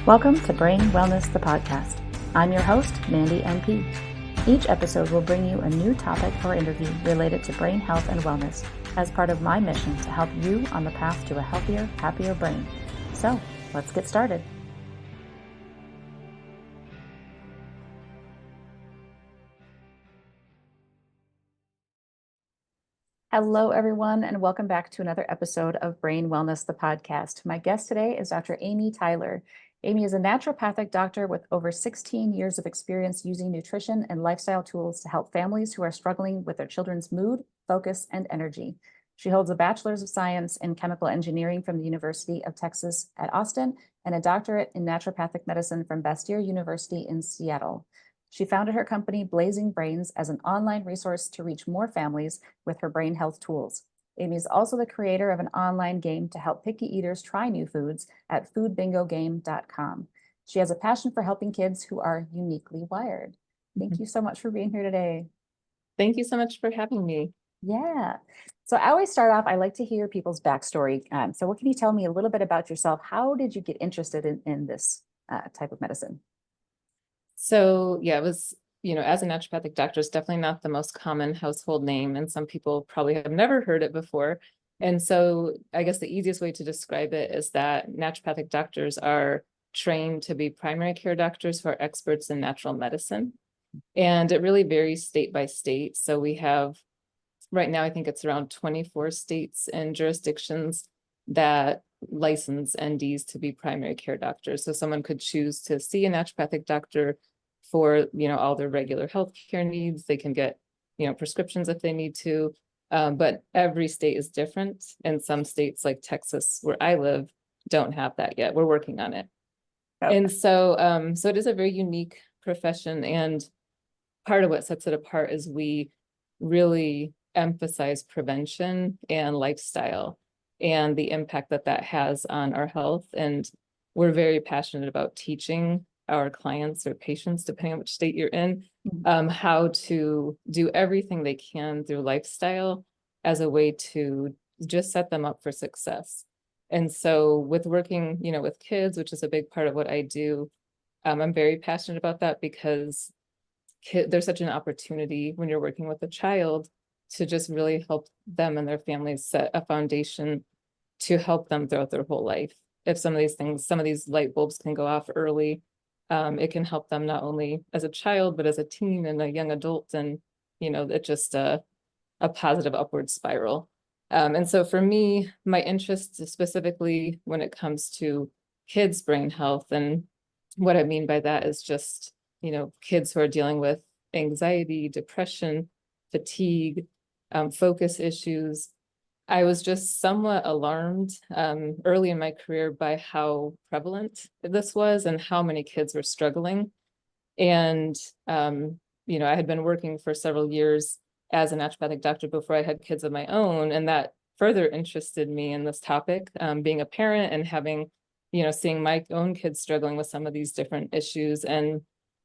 Welcome to Brain Wellness, the podcast. I'm your host, Mandy NP. Each episode will bring you a new topic or interview related to brain health and wellness as part of my mission to help you on the path to a healthier, happier brain. So, let's get started. Hello, everyone, and welcome back to another episode of Brain Wellness, the podcast. My guest today is Dr. Amy Tyler. Amy is a naturopathic doctor with over 16 years of experience using nutrition and lifestyle tools to help families who are struggling with their children's mood, focus, and energy. She holds a bachelor's of science in chemical engineering from the University of Texas at Austin and a doctorate in naturopathic medicine from Bastyr University in Seattle. She founded her company, Blazing Brains, as an online resource to reach more families with her brain health tools. Amy is also the creator of an online game to help picky eaters try new foods at foodbingogame.com. She has a passion for helping kids who are uniquely wired. Thank you so much for being here today. Thank you so much for having me. Yeah. So I always start off, I like to hear people's backstory. So what can you tell me a little bit about yourself? How did you get interested in this type of medicine? So yeah, it was, as a naturopathic doctor, it's definitely not the most common household name, and some people probably have never heard it before. And so I guess the easiest way to describe it is that naturopathic doctors are trained to be primary care doctors who are experts in natural medicine. And it really varies state by state. So we have, right now, I think it's around 24 states and jurisdictions that license NDs to be primary care doctors. So someone could choose to see a naturopathic doctor for, all their regular healthcare needs. They can get, prescriptions if they need to. But every state is different. And some states like Texas, where I live, don't have that yet. We're working on it. Okay. And so it is a very unique profession. And part of what sets it apart is we really emphasize prevention and lifestyle and the impact that that has on our health. And we're very passionate about teaching our clients or patients, depending on which state you're in, how to do everything they can through lifestyle as a way to just set them up for success. And so with working, with kids, which is a big part of what I do, I'm very passionate about that because there's such an opportunity when you're working with a child to just really help them and their families set a foundation to help them throughout their whole life. If some of these things, some of these light bulbs can go off early, it can help them not only as a child, but as a teen and a young adult. And, it's just a positive upward spiral. And so for me, my interest specifically when it comes to kids' brain health, and what I mean by that is just, kids who are dealing with anxiety, depression, fatigue, focus issues. I was just somewhat alarmed early in my career by how prevalent this was and how many kids were struggling. And, I had been working for several years as a naturopathic doctor before I had kids of my own. And that further interested me in this topic, being a parent and having, seeing my own kids struggling with some of these different issues. And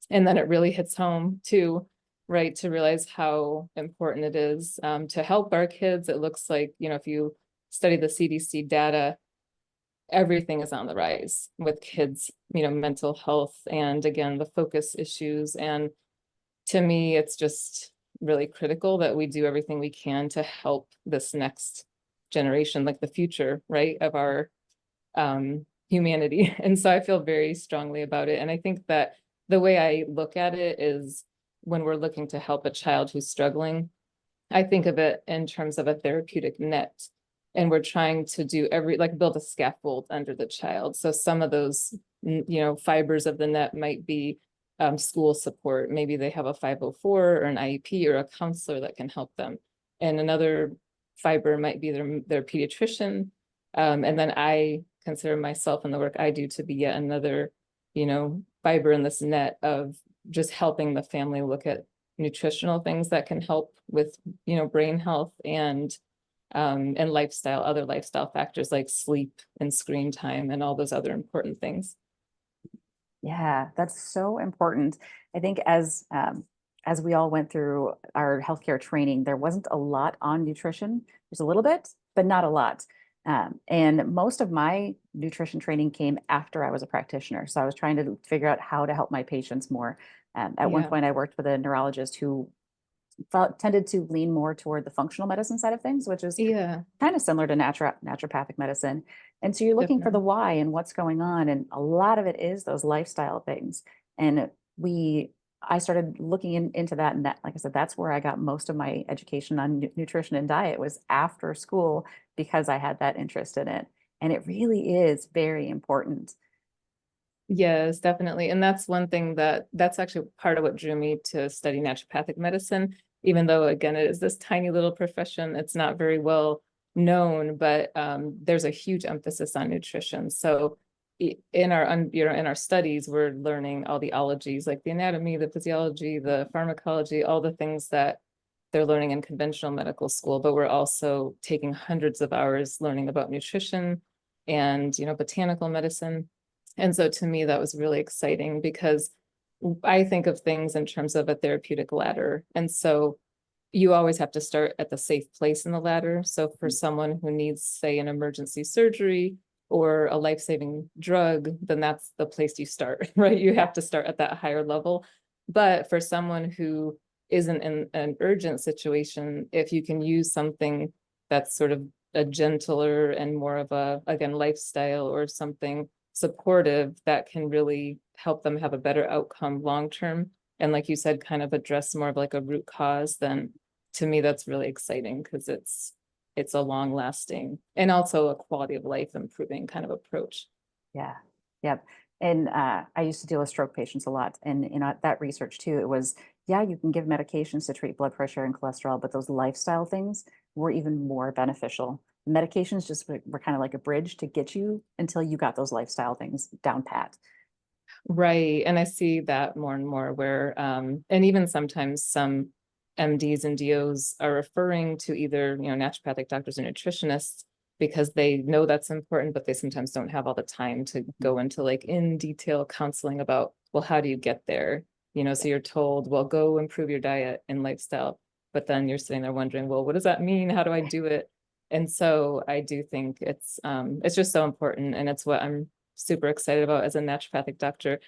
then it really hits home too, right, to realize how important it is to help our kids. It looks like, if you study the CDC data, everything is on the rise with kids, mental health, and again, the focus issues. And to me, it's just really critical that we do everything we can to help this next generation, like the future, right, of our humanity. And so I feel very strongly about it. And I think that the way I look at it is when we're looking to help a child who's struggling, I think of it in terms of a therapeutic net. And we're trying to do build a scaffold under the child. So some of those, fibers of the net might be school support. Maybe they have a 504 or an IEP or a counselor that can help them. And another fiber might be their pediatrician. And then I consider myself and the work I do to be yet another, fiber in this net of just helping the family look at nutritional things that can help with, brain health and lifestyle, other lifestyle factors like sleep and screen time and all those other important things. Yeah, that's so important. I think as we all went through our healthcare training, there wasn't a lot on nutrition. There's a little bit, but not a lot. And most of my nutrition training came after I was a practitioner. So I was trying to figure out how to help my patients more. At one Yeah. point, I worked with a neurologist who tended to lean more toward the functional medicine side of things, which is Yeah, kind of similar to naturopathic medicine. And so you're looking for the definitely. why and what's going on. And a lot of it is those lifestyle things. And I started looking into that. And that, like I said, that's where I got most of my education on nutrition and diet was after school because I had that interest in it. And it really is very important. Yes, definitely. And that's one thing that's actually part of what drew me to study naturopathic medicine, even though again, it is this tiny little profession. It's not very well known, but there's a huge emphasis on nutrition. So in our, in our studies, we're learning all the ologies, like the anatomy, the physiology, the pharmacology, all the things that they're learning in conventional medical school, but we're also taking hundreds of hours learning about nutrition and, botanical medicine. And so to me, that was really exciting because I think of things in terms of a therapeutic ladder. And so you always have to start at the safe place in the ladder. So for someone who needs, say, an emergency surgery or a life-saving drug, then that's the place you start, right? You Yeah. have to start at that higher level. But for someone who isn't in an urgent situation, if you can use something that's sort of a gentler and more of a, again, lifestyle or something supportive that can really help them have a better outcome long term. And like you said, kind of address more of like a root cause, then to me, that's really exciting because it's a long lasting and also a quality of life improving kind of approach. Yeah. Yep. And I used to deal with stroke patients a lot. And in that research too, it was, yeah, you can give medications to treat blood pressure and cholesterol, but those lifestyle things were even more beneficial. Medications just were kind of like a bridge to get you until you got those lifestyle things down pat. Right. And I see that more and more where, and even sometimes some MDs and DOs are referring to either, naturopathic doctors or nutritionists because they know that's important, but they sometimes don't have all the time to go into like in detail counseling about, well, how do you get there? So you're told, well, go improve your diet and lifestyle. But then you're sitting there wondering, well, what does that mean? How do I do it? And so I do think it's just so important. And it's what I'm super excited about as a naturopathic doctor.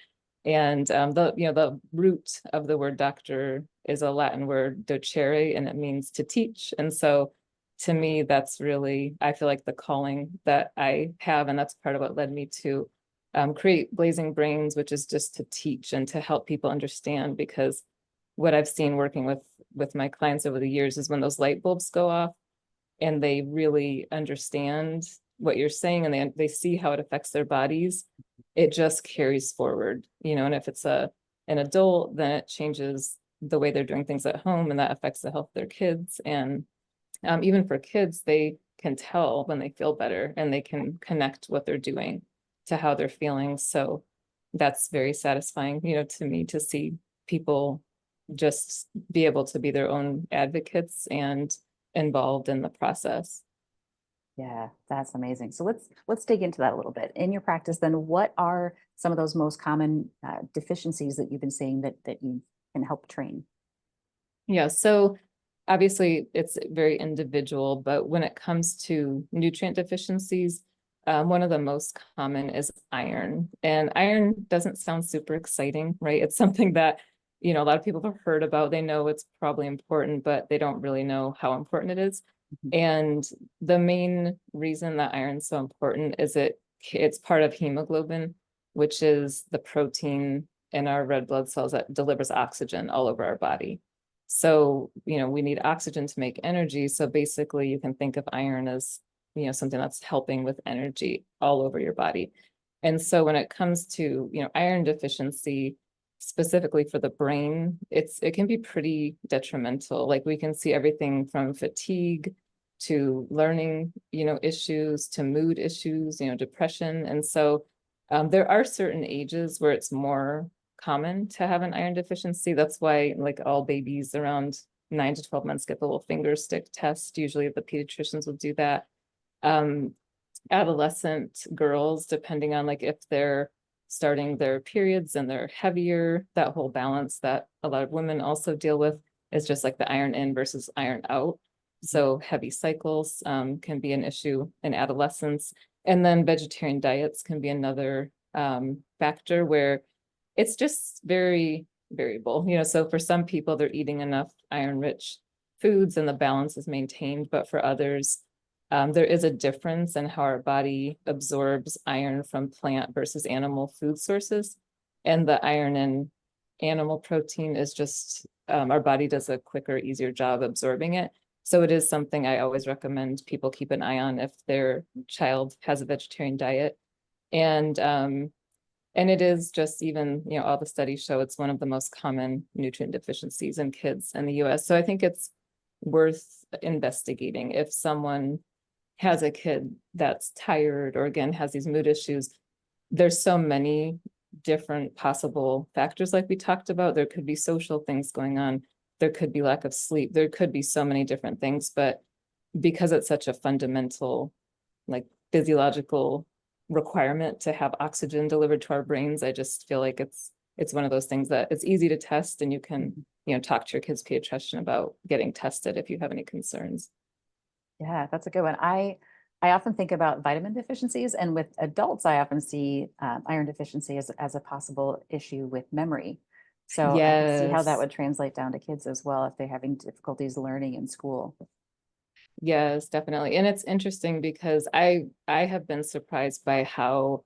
And the root of the word doctor is a Latin word docere, and it means to teach. And so to me, that's really, I feel like the calling that I have, and that's part of what led me to create Blazing Brains, which is just to teach and to help people understand. Because what I've seen working with my clients over the years is when those light bulbs go off and they really understand what you're saying and they see how it affects their bodies, it just carries forward, and if it's an adult, then it changes the way they're doing things at home and that affects the health of their kids. And even for kids, they can tell when they feel better and they can connect what they're doing to how they're feeling. So that's very satisfying, to me to see people just be able to be their own advocates and involved in the process. Yeah, that's amazing. So let's dig into that a little bit. In your practice, then, what are some of those most common deficiencies that you've been seeing that you can help train? Yeah, so obviously it's very individual, but when it comes to nutrient deficiencies, one of the most common is iron. And iron doesn't sound super exciting, right? It's something that, a lot of people have heard about. They know it's probably important, but they don't really know how important it is. Mhm. And the main reason that iron's so important is it's part of hemoglobin, which is the protein in our red blood cells that delivers oxygen all over our body. So, we need oxygen to make energy. So basically you can think of iron as, something that's helping with energy all over your body. And so when it comes to, iron deficiency, specifically for the brain, it can be pretty detrimental. Like we can see everything from fatigue to learning, issues to mood issues, depression. And so there are certain ages where it's more common to have an iron deficiency. That's why like all babies around 9 to 12 months get the little finger stick test. Usually the pediatricians will do that. Um, Adolescent girls, depending on like if they're starting their periods and they're heavier, that whole balance that a lot of women also deal with is just like the iron in versus iron out. So heavy cycles can be an issue in adolescence. And then vegetarian diets can be another factor where it's just very variable. So for some people, they're eating enough iron-rich foods and the balance is maintained, but for others, there is a difference in how our body absorbs iron from plant versus animal food sources. And the iron in animal protein is just, our body does a quicker, easier job absorbing it. So it is something I always recommend people keep an eye on if their child has a vegetarian diet. And it is just even, all the studies show it's one of the most common nutrient deficiencies in kids in the US. So I think it's worth investigating if someone has a kid that's tired or again has these mood issues. There's so many different possible factors like we talked about. There could be social things going on. There could be lack of sleep. There could be so many different things, but because it's such a fundamental, like physiological requirement to have oxygen delivered to our brains, I just feel like it's one of those things that it's easy to test and you can, talk to your kid's pediatrician about getting tested if you have any concerns. Yeah, that's a good one. I often think about vitamin deficiencies, and with adults, I often see iron deficiency as a possible issue with memory. So I can see how that Yes. would translate down to kids as well if they're having difficulties learning in school. Yes, definitely. And it's interesting because I have been surprised by how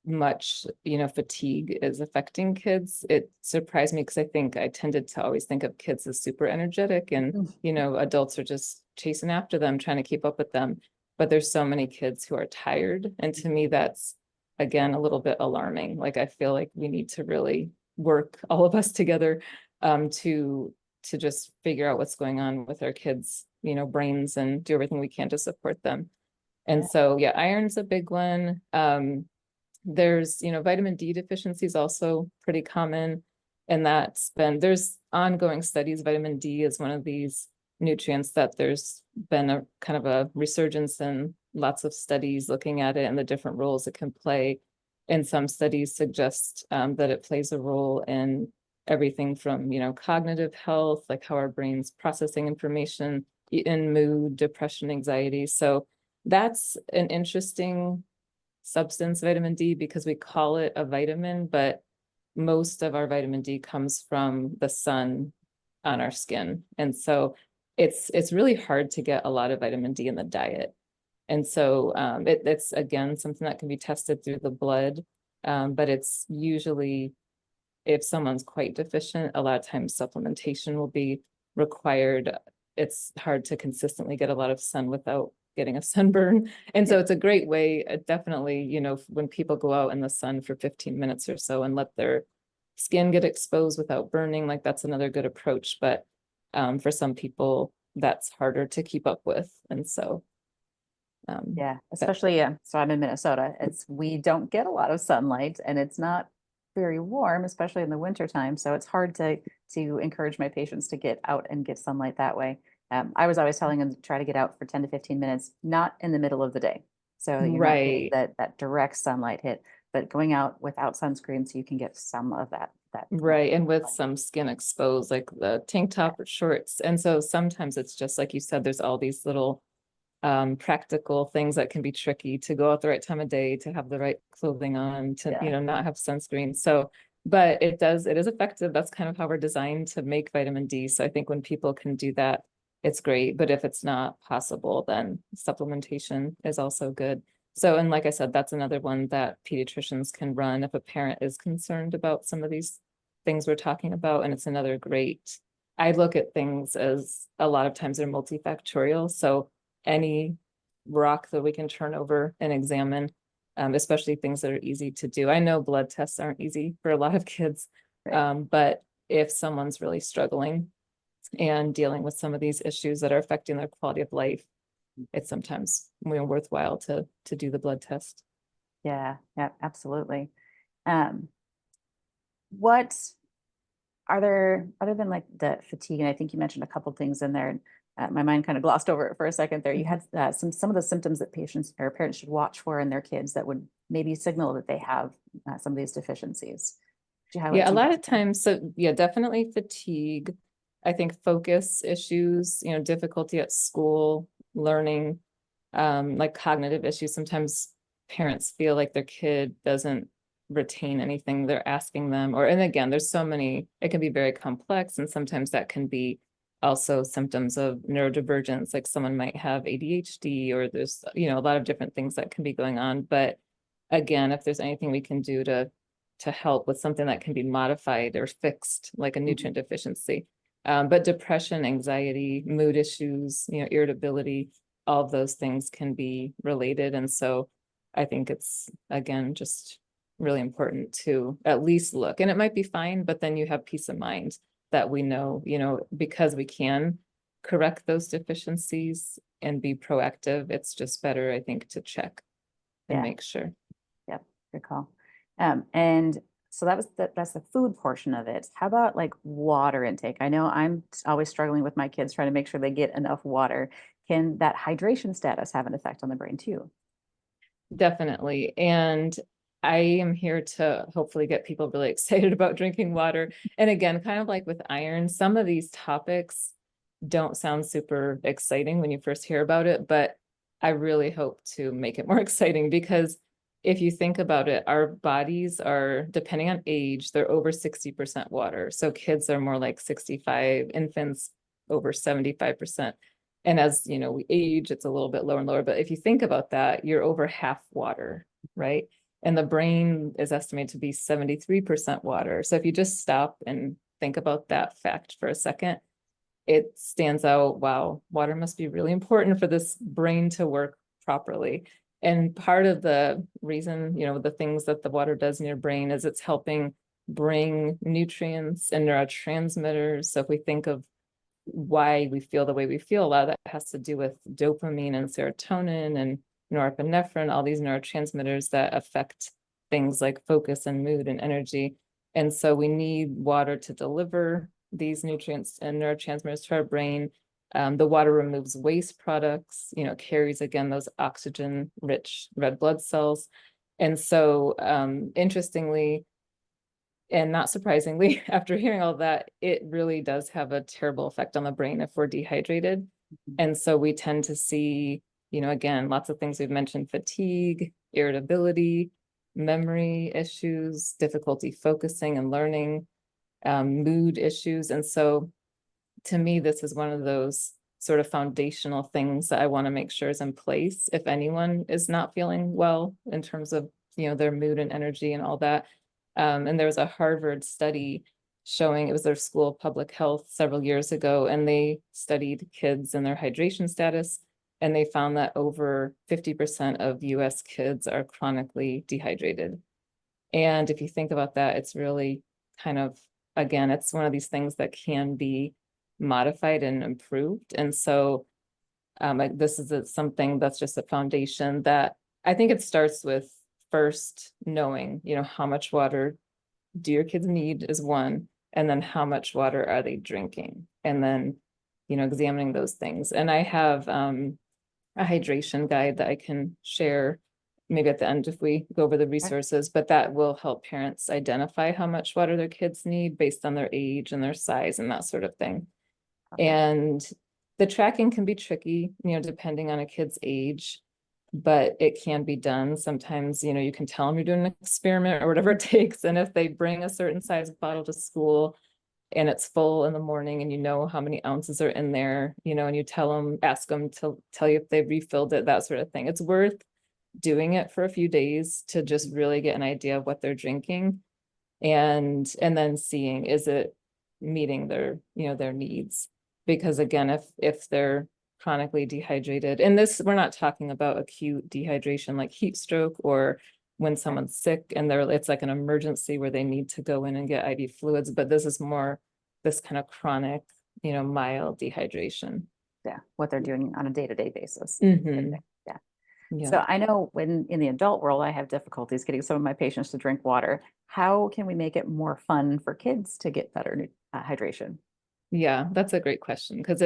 much, fatigue is affecting kids. It surprised me because I think I tended to always think of kids as super energetic and, Mm. adults are just chasing after them, trying to keep up with them. But there's so many kids who are tired. And to me, that's again a little bit alarming. Like I feel like we need to really work all of us together to just figure out what's going on with our kids, brains and do everything we can to support them. And Yeah. so yeah, iron's a big one. There's, vitamin D deficiency is also pretty common. And there's ongoing studies. Vitamin D is one of these nutrients that there's been a kind of a resurgence in lots of studies looking at it and the different roles it can play. And some studies suggest that it plays a role in everything from, cognitive health, like how our brain's processing information, in mood, depression, anxiety. So that's an interesting substance, vitamin D, because we call it a vitamin, but most of our vitamin D comes from the sun on our skin. And so it's really hard to get a lot of vitamin D in the diet. And so it's again something that can be tested through the blood. But it's usually if someone's quite deficient, a lot of times supplementation will be required. It's hard to consistently get a lot of sun without getting a sunburn. And so it's a great way, definitely, when people go out in the sun for 15 minutes or so and let their skin get exposed without burning, like that's another good approach. But for some people, that's harder to keep up with. And so Yeah, especially, so I'm in Minnesota. We don't get a lot of sunlight and it's not very warm, especially in the winter time. So it's hard to encourage my patients to get out and get sunlight that way. I was always telling them to try to get out for 10 to 15 minutes, not in the middle of the day. So you're not getting right. that direct sunlight hit, but going out without sunscreen so you can get some of that. Right. And with some skin exposed, like the tank top or shorts. And so sometimes it's just like you said, there's all these little practical things that can be tricky to go out the right time of day, to have the right clothing on, to, Yeah. not have sunscreen. So, but it is effective. That's kind of how we're designed to make vitamin D. So I think when people can do that, it's great. But if it's not possible, then supplementation is also good. So, and like I said, that's another one that pediatricians can run if a parent is concerned about some of these things we're talking about. And it's another great, I look at things as a lot of times they're multifactorial. So any rock that we can turn over and examine, especially things that are easy to do. I know blood tests aren't easy for a lot of kids, Right. but if someone's really struggling and dealing with some of these issues that are affecting their quality of life, it's sometimes worthwhile to do the blood test. Yeah, yeah, absolutely. Um, what are there, other than like the fatigue, and I think you mentioned a couple things in there, my mind kind of glossed over it for a second there. You had some of the symptoms that patients or parents should watch for in their kids that would maybe signal that they have some of these deficiencies. Could you highlight Yeah, a some of lot those of again? times. So yeah, definitely fatigue. I think focus issues, difficulty at school, learning, like cognitive issues. Sometimes parents feel like their kid doesn't retain anything they're asking them, and again, there's so many, it can be very complex, and sometimes that can be also symptoms of neurodivergence, like someone might have ADHD, or there's, a lot of different things that can be going on. But again, if there's anything we can do to help with something that can be modified or fixed, like a nutrient deficiency. But depression, anxiety, mood issues, irritability, all of those things can be related. And so I think it's, again, just really important to at least look. And it might be fine, but then you have peace of mind that we know, because we can correct those deficiencies and be proactive. It's just better, I think, to check and make sure. Yep, good call. And so that's the food portion of it. How about like water intake? I know I'm always struggling with my kids trying to make sure they get enough water. Can that hydration status have an effect on the brain too? Definitely. And I am here to hopefully get people really excited about drinking water. And again, kind of like with iron, some of these topics don't sound super exciting when you first hear about it, but I really hope to make it more exciting, because if you think about it, our bodies are, depending on age, they're over 60% water. So kids are more like 65, infants over 75%. And as we age, it's a little bit lower and lower. But if you think about that, you're over half water, right? And the brain is estimated to be 73% water. So if you just stop and think about that fact for a second, it stands out. Wow, water must be really important for this brain to work properly. And part of the reason, the things that the water does in your brain is it's helping bring nutrients and neurotransmitters. So if we think of why we feel the way we feel, a lot of that has to do with dopamine and serotonin and norepinephrine, all these neurotransmitters that affect things like focus and mood and energy. And so we need water to deliver these nutrients and neurotransmitters to our brain. The water removes waste products, carries, again, those oxygen rich red blood cells. And so interestingly, and not surprisingly, after hearing all that, it really does have a terrible effect on the brain if we're dehydrated. And so we tend to see, again, lots of things we've mentioned: fatigue, irritability, memory issues, difficulty focusing and learning, mood issues. And so to me, this is one of those sort of foundational things that I want to make sure is in place if anyone is not feeling well in terms of, their mood and energy and all that. And there was a Harvard study showing, it was their school of public health several years ago, and they studied kids and their hydration status. And they found that over 50% of US kids are chronically dehydrated. And if you think about that, it's really kind of, again, it's one of these things that can be modified and improved. And so this is something that's just a foundation that I think it starts with first knowing, how much water do your kids need is one, and then how much water are they drinking, and then, examining those things. And I have a hydration guide that I can share maybe at the end if we go over the resources, but that will help parents identify how much water their kids need based on their age and their size and that sort of thing. And the tracking can be tricky, depending on a kid's age, but it can be done. Sometimes, you can tell them you're doing an experiment or whatever it takes. And if they bring a certain size bottle to school and it's full in the morning, and how many ounces are in there, and you ask them to tell you if they've refilled it, that sort of thing. It's worth doing it for a few days to just really get an idea of what they're drinking, and then seeing, is it meeting their, their needs? Because again, if they're chronically dehydrated, and this, we're not talking about acute dehydration like heat stroke or when someone's sick and it's like an emergency where they need to go in and get IV fluids, but this is more this kind of chronic, mild dehydration. Yeah, what they're doing on a day-to-day basis. Mm-hmm. Yeah. So I know when in the adult world, I have difficulties getting some of my patients to drink water. How can we make it more fun for kids to get better hydration? Yeah, that's a great question, because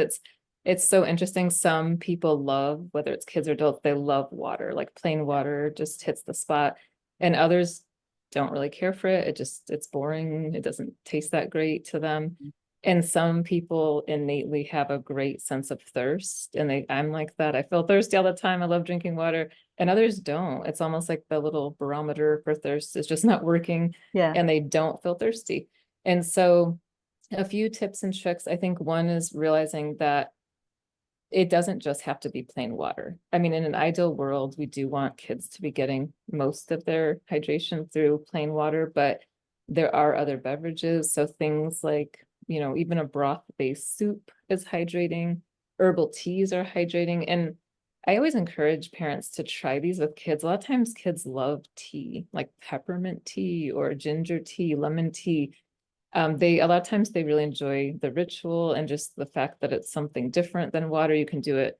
it's so interesting. Some people love, whether it's kids or adults, they love water, like plain water just hits the spot. And others don't really care for it. It's boring. It doesn't taste that great to them. And some people innately have a great sense of thirst, and I'm like that. I feel thirsty all the time. I love drinking water, and others don't. It's almost like the little barometer for thirst is just not working, Yeah. and they don't feel thirsty. And so a few tips and tricks. I think one is realizing that it doesn't just have to be plain water. I mean, in an ideal world, we do want kids to be getting most of their hydration through plain water, but there are other beverages. So things like, even a broth-based soup is hydrating, herbal teas are hydrating. And I always encourage parents to try these with kids. A lot of times kids love tea, like peppermint tea or ginger tea, lemon tea. A lot of times they really enjoy the ritual and just the fact that it's something different than water. You can do it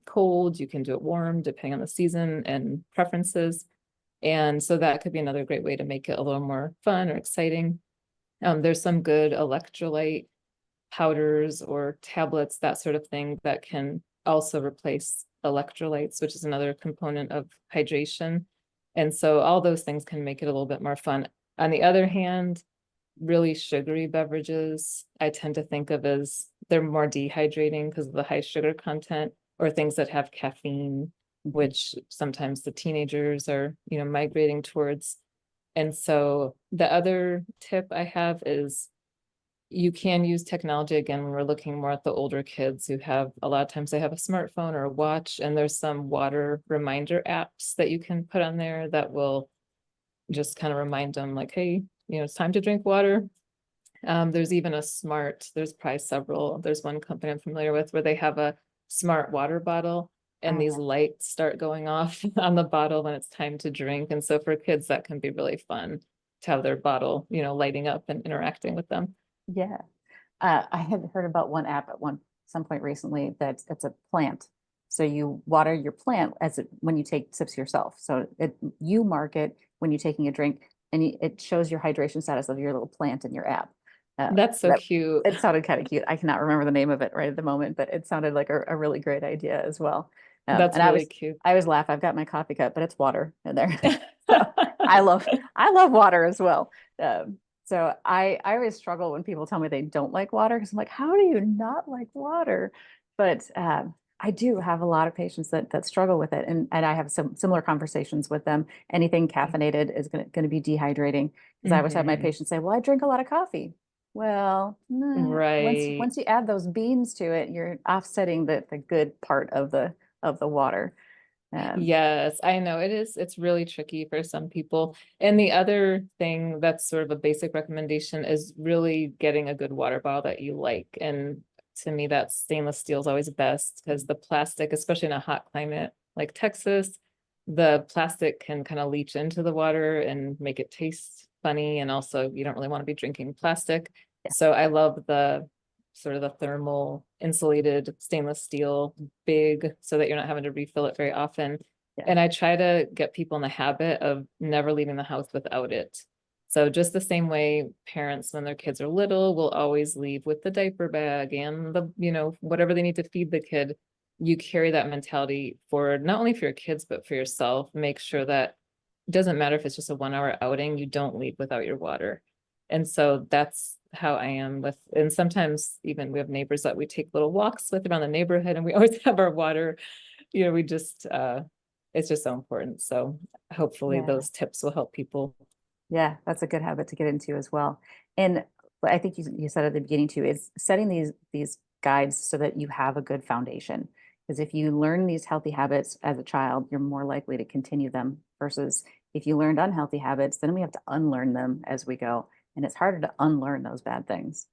cold, you can do it warm, depending on the season and preferences. And so that could be another great way to make it a little more fun or exciting. There's some good electrolyte powders or tablets, that sort of thing, that can also replace electrolytes, which is another component of hydration. And so all those things can make it a little bit more fun. On the other hand, really sugary beverages, I tend to think of as they're more dehydrating because of the high sugar content, or things that have caffeine, which sometimes the teenagers are, migrating towards. And so the other tip I have is you can use technology again when we're looking more at the older kids who have a lot of times they have a smartphone or a watch, and there's some water reminder apps that you can put on there that will just kind of remind them like, hey, it's time to drink water. There's even there's probably several. There's one company I'm familiar with where they have a smart water bottle, and these lights start going off on the bottle when it's time to drink. And so for kids, that can be really fun to have their bottle, lighting up and interacting with them. Yeah. I had heard about one app at some point recently that it's a plant. So you water your plant when you take sips yourself. So you mark it when you're taking a drink, and it shows your hydration status of your little plant in your app. That's so cute. It sounded kind of cute. I cannot remember the name of it right at the moment, but it sounded like a really great idea as well. That's And really cute. I always laugh. I've got my coffee cup, but it's water in there. So I love water as well. So I always struggle when people tell me they don't like water, because I'm like, how do you not like water? But I do have a lot of patients that struggle with it, and I have some similar conversations with them. Anything caffeinated is going to be dehydrating, because I always have my patients say, "Well, I drink a lot of coffee." Well, Right. once you add those beans to it, you're offsetting the good part of the water. Yes, I know it is. It's really tricky for some people. And the other thing that's sort of a basic recommendation is really getting a good water bottle that you like. And to me, that stainless steel is always best, because the plastic, especially in a hot climate like Texas, the plastic can kind of leach into the water and make it taste funny. And also, you don't really want to be drinking plastic. Yeah. So I love the sort of the thermal insulated stainless steel, big, so that you're not having to refill it very often. Yeah. And I try to get people in the habit of never leaving the house without it. So just the same way parents, when their kids are little, will always leave with the diaper bag and whatever they need to feed the kid. You carry that mentality forward, not only for your kids, but for yourself. Make sure that it doesn't matter if it's just a 1 hour outing, you don't leave without your water. And so that's how I am with, and sometimes even we have neighbors that we take little walks with around the neighborhood, and we always have our water, we just, it's just so important. So hopefully those tips will help people. Yeah, that's a good habit to get into as well. And what I think you said at the beginning too, is setting these guides so that you have a good foundation. Because if you learn these healthy habits as a child, you're more likely to continue them, versus if you learned unhealthy habits, then we have to unlearn them as we go. And it's harder to unlearn those bad things.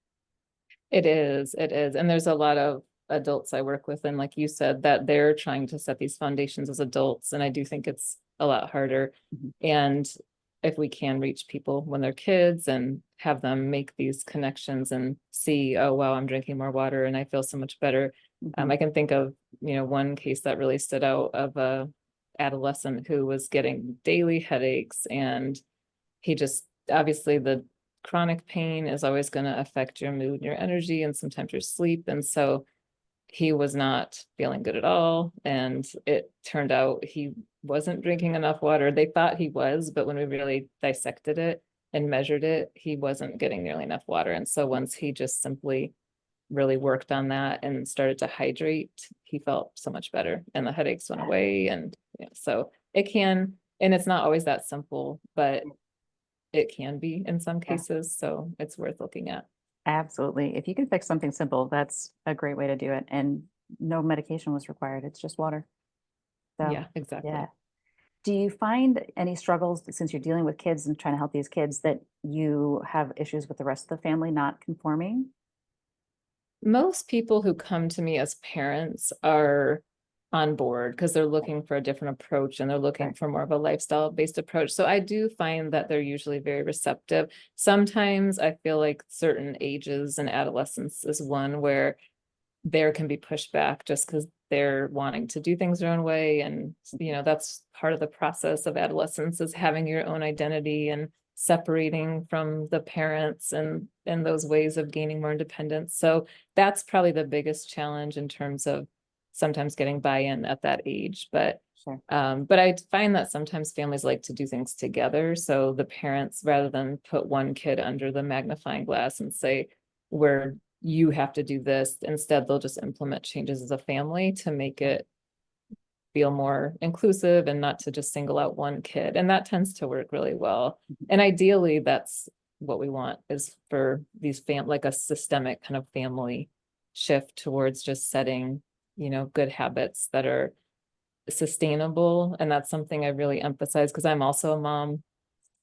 It is. And there's a lot of adults I work with, and like you said, that they're trying to set these foundations as adults. And I do think it's a lot harder. Mhm. And if we can reach people when they're kids and have them make these connections and see, oh, wow, I'm drinking more water and I feel so much better. Mhm. I can think of, one case that really stood out of a adolescent who was getting daily headaches, and he just, obviously the chronic pain is always going to affect your mood and your energy and sometimes your sleep. And so he was not feeling good at all. And it turned out he wasn't drinking enough water. They thought he was, but when we really dissected it, and measured it, he wasn't getting nearly enough water. And so once he just simply really worked on that and started to hydrate, he felt so much better and the headaches went away. And yeah, so it can, and it's not always that simple, but it can be in some Yeah, cases. So it's worth looking at. absolutely. If you can fix something simple, that's a great way to do it. And no medication was required. It's just water. So, Yeah, yeah. exactly. Do you find any struggles since you're dealing with kids and trying to help these kids that you have issues with the rest of the family not conforming? Most people who come to me as parents are on board because they're looking for a different approach and they're looking Right. for more of a lifestyle based approach. So I do find that they're usually very receptive. Sometimes I feel like certain ages and adolescence is one where there can be pushback just because they're wanting to do things their own way. And, that's part of the process of adolescence is having your own identity and separating from the parents and those ways of gaining more independence. So that's probably the biggest challenge in terms of sometimes getting buy-in at that age. Sure. But I find that sometimes families like to do things together. So the parents, rather than put one kid under the magnifying glass and say, where you have to do this, instead they'll just implement changes as a family to make it feel more inclusive and not to just single out one kid. And that tends to work really well. Mhm. And ideally, that's what we want is for these like a systemic kind of family shift towards just setting, good habits that are sustainable. And that's something I really emphasize because I'm also a mom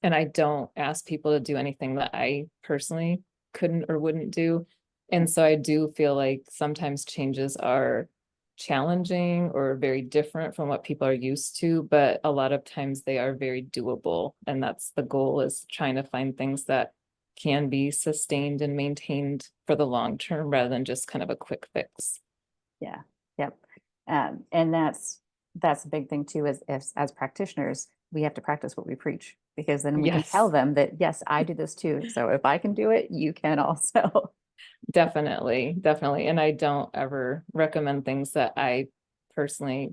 and I don't ask people to do anything that I personally couldn't or wouldn't do. And so I do feel like sometimes changes are challenging or very different from what people are used to, but a lot of times they are very doable. And that's the goal, is trying to find things that can be sustained and maintained for the long term rather than just kind of a quick fix. Yeah. Yep. And that's a big thing too, as practitioners, we have to practice what we preach because then we can tell Yes. them that, yes, I do this too. So if I can do it, you can also. Definitely, definitely. And I don't ever recommend things that I personally,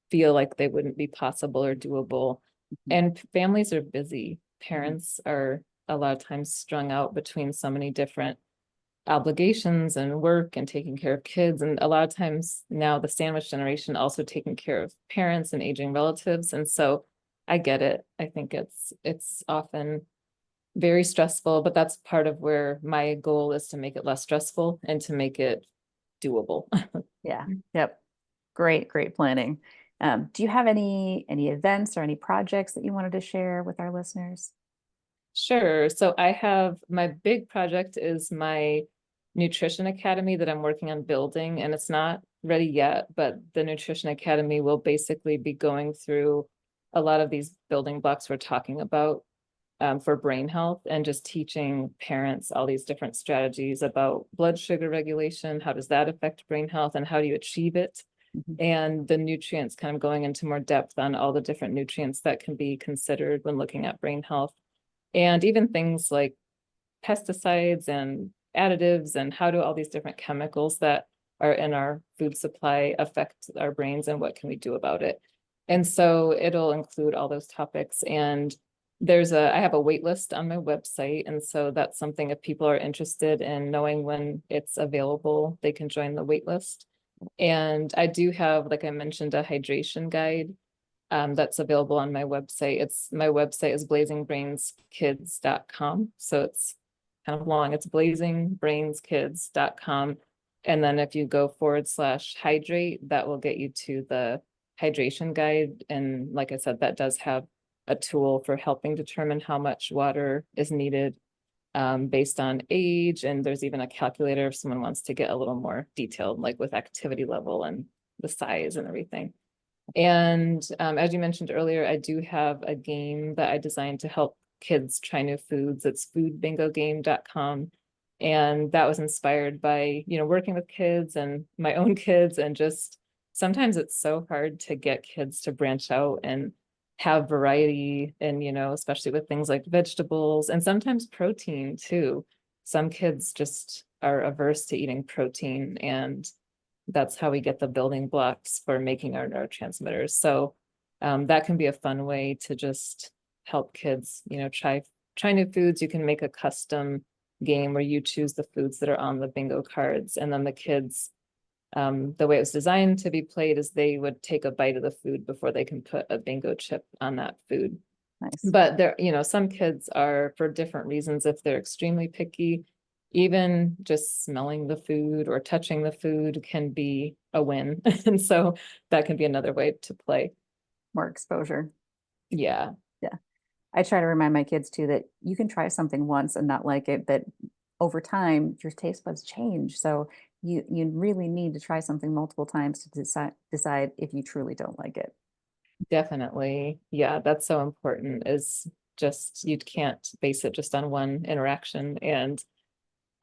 feel like they wouldn't be possible or doable. And families are busy. Mhm. Parents are a lot of times strung out between so many different obligations and work and taking care of kids. And a lot of times now the sandwich generation also taking care of parents and aging relatives. And so I get it. I think it's often very stressful, but that's part of where my goal is to make it less stressful and to make it doable. Yeah. Yep. Great planning. Do you have any events or any projects that you wanted to share with our listeners? Sure. So I have my big project is my nutrition academy that I'm working on building, and it's not ready yet, but the nutrition academy will basically be going through a lot of these building blocks we're talking about for brain health and just teaching parents all these different strategies about blood sugar regulation. How does that affect brain health and how do you achieve it? Mhm. And the nutrients, kind of going into more depth on all the different nutrients that can be considered when looking at brain health. And even things like pesticides and additives and how do all these different chemicals that are in our food supply affect our brains and what can we do about it. And so it'll include all those topics. And I have a wait list on my website. And so that's something, if people are interested in knowing when it's available, they can join the wait list. And I do have, like I mentioned, a hydration guide that's available on my website. My website is blazingbrainskids.com. So it's kind of long. It's blazingbrainskids.com. And then if you go /hydrate, that will get you to the hydration guide. And like I said, that does have a tool for helping determine how much water is needed based on age. And there's even a calculator if someone wants to get a little more detailed, like with activity level and the size and everything. And as you mentioned earlier, I do have a game that I designed to help kids try new foods. It's foodbingogame.com. And that was inspired by, working with kids and my own kids. And just sometimes it's so hard to get kids to branch out and have variety. And, especially with things like vegetables and sometimes protein too. Some kids just are averse to eating protein, and that's how we get the building blocks for making our neurotransmitters. So that can be a fun way to just help kids, try new foods, you can make a custom game where you choose the foods that are on the bingo cards, and then the kids, the way it was designed to be played is they would take a bite of the food before they can put a bingo chip on that food. Nice. But there, some kids are, for different reasons, if they're extremely picky, even just smelling the food or touching the food can be a win. And so that can be another way to play. More exposure. Yeah. Yeah. I try to remind my kids too that you can try something once and not like it, but over time your taste buds change. So you really need to try something multiple times to decide if you truly don't like it. Definitely. Yeah, that's so important, is just, you can't base it just on one interaction. And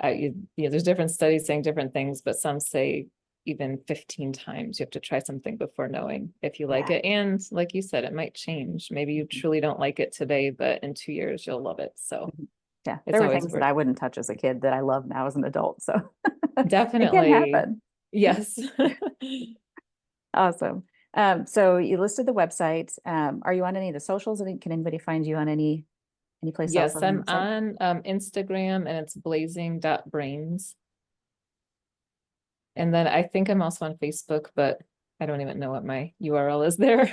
there's different studies saying different things, but some say even 15 times you have to try something before knowing if you like it. And like you said, it might change. Maybe you truly don't like it today, but in 2 years you'll love it. So yeah, it's there were always things that I wouldn't touch as a kid that I love now as an adult. So it can definitely. happen. Yes. Awesome. So you listed the website. Are you on any of the socials? Can anybody find you on any place else? Yes, I'm on Instagram, and it's blazing.brains. And then I think I'm also on Facebook, but I don't even know what my URL is there.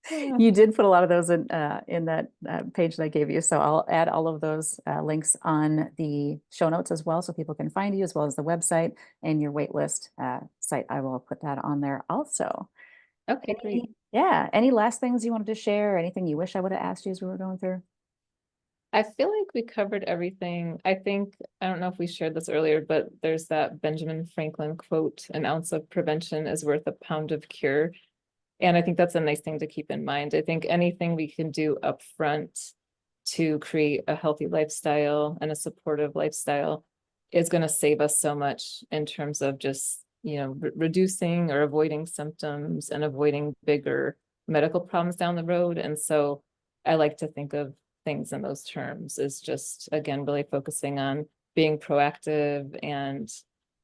You did put a lot of those in that page that I gave you. So I'll add all of those links on the show notes as well, so people can find you, as well as the website and your waitlist site. I will put that on there also. Okay, great. Yeah. Any last things you wanted to share? Anything you wish I would have asked you as we were going through? I feel like we covered everything. I don't know if we shared this earlier, but there's that Benjamin Franklin quote, "An ounce of prevention is worth a pound of cure." And I think that's a nice thing to keep in mind. I think anything we can do up front to create a healthy lifestyle and a supportive lifestyle is going to save us so much in terms of just, reducing or avoiding symptoms and avoiding bigger medical problems down the road. And so I like to think of things in those terms, is just, again, really focusing on being proactive and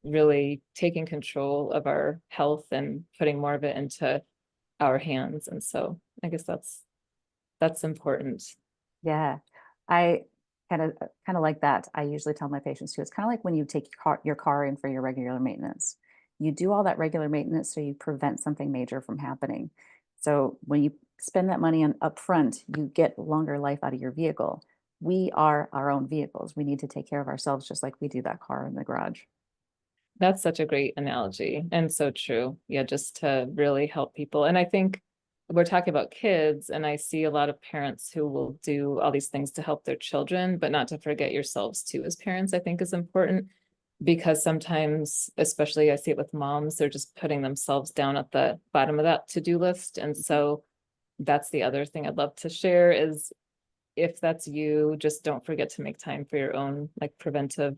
really taking control of our health and putting more of it into our hands. And so I guess that's important. Yeah, I kind of like that. I usually tell my patients too, it's kind of like when you take your car in for your regular maintenance. You do all that regular maintenance so you prevent something major from happening. So when you spend that money on upfront, you get longer life out of your vehicle. We are our own vehicles. We need to take care of ourselves just like we do that car in the garage. That's such a great analogy, and so true. Yeah, just to really help people. And I think we're talking about kids, and I see a lot of parents who will do all these things to help their children, but not to forget yourselves too as parents, I think is important. Because sometimes, especially I see it with moms, they're just putting themselves down at the bottom of that to-do list. And so that's the other thing I'd love to share is, if that's you, just don't forget to make time for your own preventive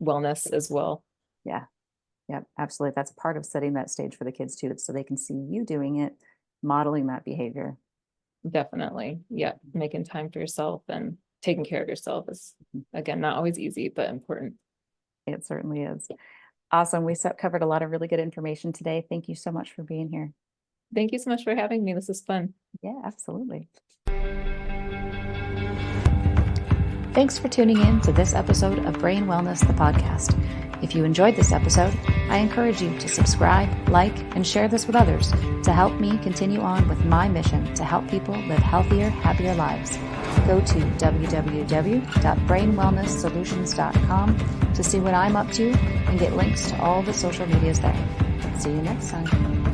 wellness as well. Yeah. Yeah, absolutely. That's part of setting that stage for the kids too, so they can see you doing it, modeling that behavior. Definitely. Yeah. Making time for yourself and taking care of yourself is, again, not always easy, but important. It certainly is. Awesome. We covered a lot of really good information today. Thank you so much for being here. Thank you so much for having me. This is fun. Yeah, absolutely. Thanks for tuning in to this episode of Brain Wellness, the podcast. If you enjoyed this episode, I encourage you to subscribe, like, and share this with others to help me continue on with my mission to help people live healthier, happier lives. Go to www.brainwellnesssolutions.com to see what I'm up to and get links to all the social medias there. See you next time.